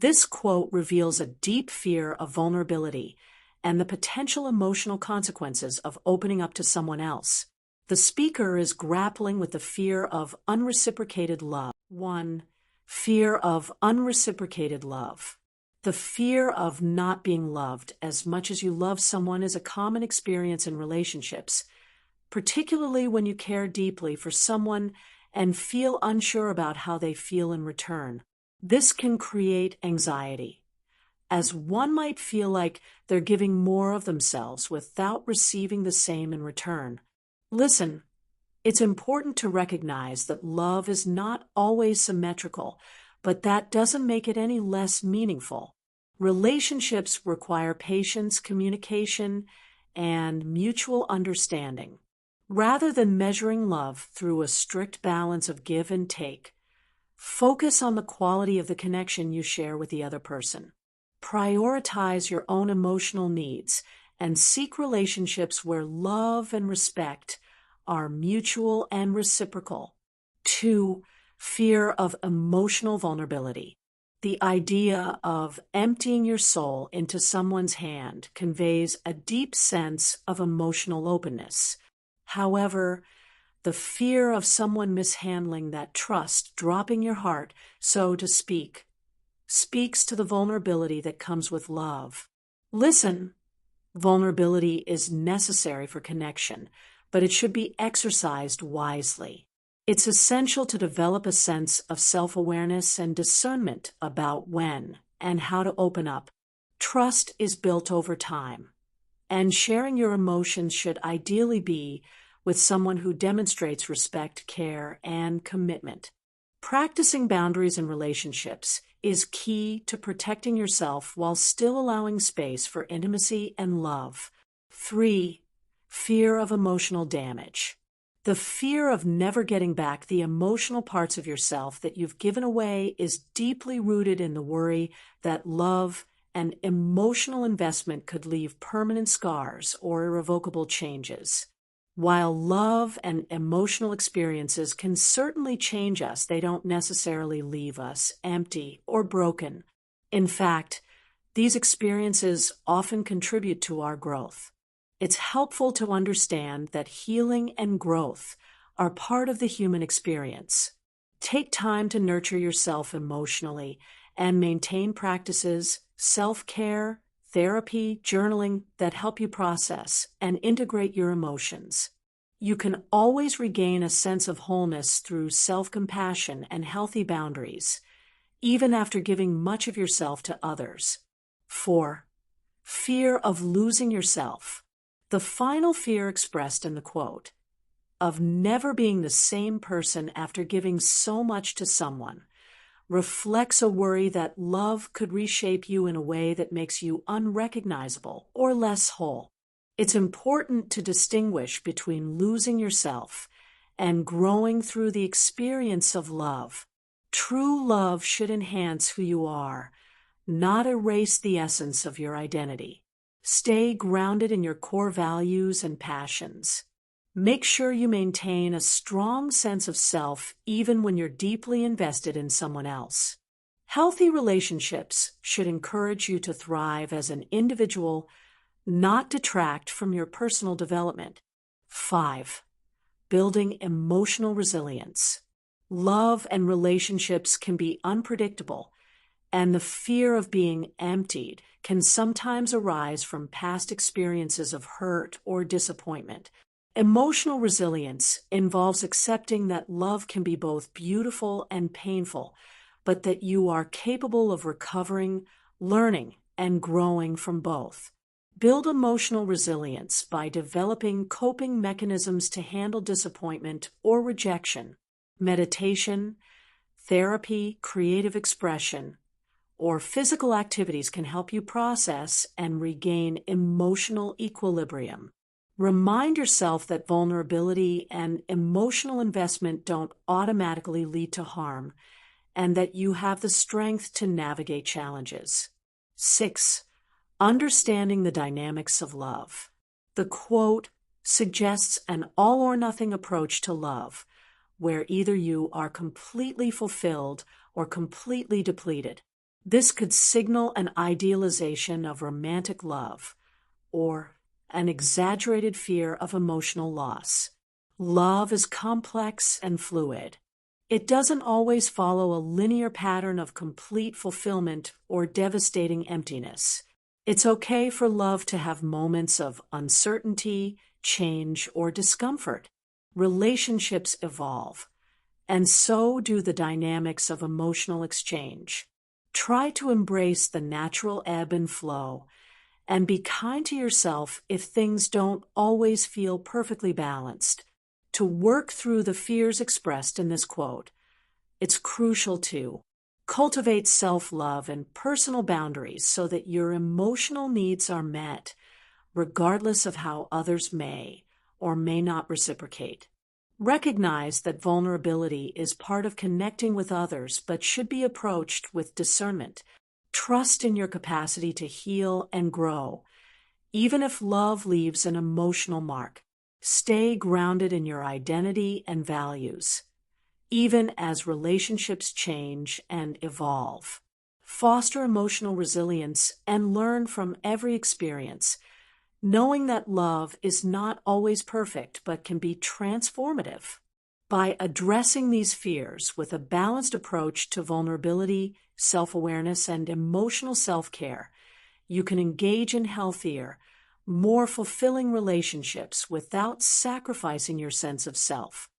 This quote reveals a deep fear of vulnerability and the potential emotional consequences of opening up to someone else. The speaker is grappling with the fear of unreciprocated love. 1. Fear of unreciprocated love. The fear of not being loved as much as you love someone is a common experience in relationships, particularly when you care deeply for someone and feel unsure about how they feel in return. This can create anxiety, as one might feel like they're giving more of themselves without receiving the same in return. Listen, it's important to recognize that love is not always symmetrical, but that doesn't make it any less meaningful. Relationships require patience, communication, and mutual understanding. Rather than measuring love through a strict balance of give and take, focus on the quality of the connection you share with the other person. Prioritize your own emotional needs and seek relationships where love and respect are mutual and reciprocal. 2. Fear of emotional vulnerability. The idea of emptying your soul into someone's hand conveys a deep sense of emotional openness. However, the fear of someone mishandling that trust, dropping your heart, so to speak, speaks to the vulnerability that comes with love. Listen, vulnerability is necessary for connection, but it should be exercised wisely. It's essential to develop a sense of self-awareness and discernment about when and how to open up. Trust is built over time, and sharing your emotions should ideally be with someone who demonstrates respect, care, and commitment. Practicing boundaries in relationships is key to protecting yourself while still allowing space for intimacy and love. 3. Fear of emotional damage. The fear of never getting back the emotional parts of yourself that you've given away is deeply rooted in the worry that love and emotional investment could leave permanent scars or irrevocable changes. While love and emotional experiences can certainly change us, they don't necessarily leave us empty or broken. In fact, these experiences often contribute to our growth. It's helpful to understand that healing and growth are part of the human experience. Take time to nurture yourself emotionally and maintain practices, self-care, therapy, journaling that help you process and integrate your emotions. You can always regain a sense of wholeness through self-compassion and healthy boundaries, even after giving much of yourself to others. 4. Fear of losing yourself. The final fear expressed in the quote, of never being the same person after giving so much to someone, reflects a worry that love could reshape you in a way that makes you unrecognizable or less whole. It's important to distinguish between losing yourself and growing through the experience of love. True love should enhance who you are, not erase the essence of your identity. Stay grounded in your core values and passions. Make sure you maintain a strong sense of self even when you're deeply invested in someone else. Healthy relationships should encourage you to thrive as an individual, not detract from your personal development. 5. Building emotional resilience. Love and relationships can be unpredictable, and the fear of being emptied can sometimes arise from past experiences of hurt or disappointment. Emotional resilience involves accepting that love can be both beautiful and painful, but that you are capable of recovering, learning, and growing from both. Build emotional resilience by developing coping mechanisms to handle disappointment or rejection. Meditation, therapy, creative expression, or physical activities can help you process and regain emotional equilibrium. Remind yourself that vulnerability and emotional investment don't automatically lead to harm, and that you have the strength to navigate challenges. 6. Understanding the dynamics of love. The quote suggests an all-or-nothing approach to love, where either you are completely fulfilled or completely depleted. This could signal an idealization of romantic love or an exaggerated fear of emotional loss. Love is complex and fluid. It doesn't always follow a linear pattern of complete fulfillment or devastating emptiness. It's okay for love to have moments of uncertainty, change, or discomfort. Relationships evolve, and so do the dynamics of emotional exchange. Try to embrace the natural ebb and flow, and be kind to yourself if things don't always feel perfectly balanced. To work through the fears expressed in this quote, it's crucial to cultivate self-love and personal boundaries so that your emotional needs are met, regardless of how others may or may not reciprocate. Recognize that vulnerability is part of connecting with others, but should be approached with discernment. Trust in your capacity to heal and grow, even if love leaves an emotional mark. Stay grounded in your identity and values, even as relationships change and evolve. Foster emotional resilience and learn from every experience, knowing that love is not always perfect but can be transformative. By addressing these fears with a balanced approach to vulnerability, self-awareness, and emotional self-care, you can engage in healthier, more fulfilling relationships without sacrificing your sense of self.